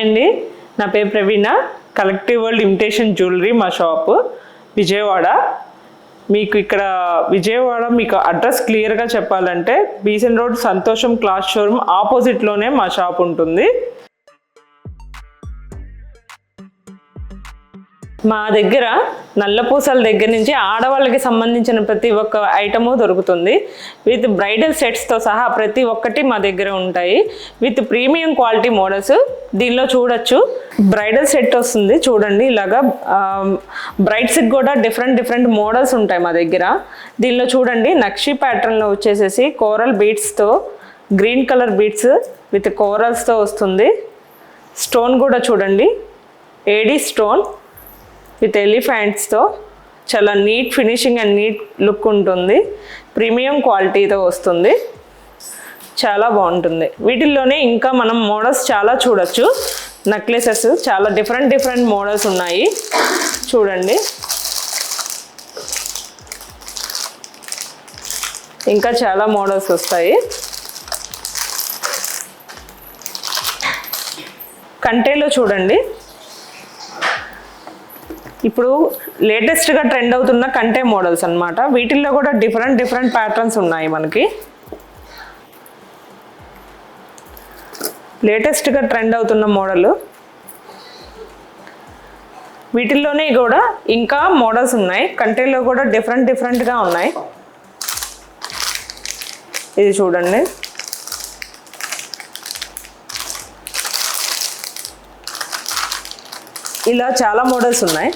అండి, నా పేరు ప్రవీణ. కలెక్టివ్ వరల్డ్ ఇమిటేషన్ జ్యువెలరీ మా షాపు విజయవాడ. మీకు ఇక్కడ విజయవాడ మీకు అడ్రస్ క్లియర్గా చెప్పాలంటే బీసెన్ రోడ్ సంతోషం క్లాత్ షోరూమ్ ఆపోజిట్లోనే మా షాప్ ఉంటుంది. మా దగ్గర నల్లపూసల దగ్గర నుంచి ఆడవాళ్ళకి సంబంధించిన ప్రతి ఒక్క ఐటము దొరుకుతుంది. విత్ బ్రైడల్ సెట్స్తో సహా ప్రతి ఒక్కటి మా దగ్గర ఉంటాయి. విత్ ప్రీమియం క్వాలిటీ మోడల్స్ దీనిలో చూడొచ్చు. బ్రైడల్ సెట్ వస్తుంది చూడండి. ఇలాగా బ్రైడ్స్కి కూడా డిఫరెంట్ మోడల్స్ ఉంటాయి మా దగ్గర. దీనిలో చూడండి నక్షి ప్యాటర్న్లో వచ్చేసేసి కోరల్ బీడ్స్తో గ్రీన్ కలర్ బీడ్స్ విత్ కోరల్స్తో వస్తుంది. స్టోన్ కూడా చూడండి, ఏడీ స్టోన్ విత్ ఎలిఫెంట్స్తో చాలా neat finishing and neat look ఉంటుంది. ప్రీమియం క్వాలిటీతో వస్తుంది, చాలా బాగుంటుంది. వీటిల్లోనే ఇంకా మనం మోడల్స్ చాలా చూడొచ్చు. నెక్లెసెస్ చాలా డిఫరెంట్ మోడల్స్ ఉన్నాయి చూడండి. ఇంకా చాలా మోడల్స్ వస్తాయి. కంటేలో చూడండి, ఇప్పుడు లేటెస్ట్గా ట్రెండ్ అవుతున్న కంటే మోడల్స్ అన్నమాట. వీటిల్లో కూడా డిఫరెంట్ ప్యాటర్న్స్ ఉన్నాయి మనకి. లేటెస్ట్గా ట్రెండ్ అవుతున్న మోడల్. వీటిల్లోనే కూడా ఇంకా మోడల్స్ ఉన్నాయి. కంటేలో కూడా డిఫరెంట్గా ఉన్నాయి. ఇది చూడండి, ఇలా చాలా మోడల్స్ ఉన్నాయి.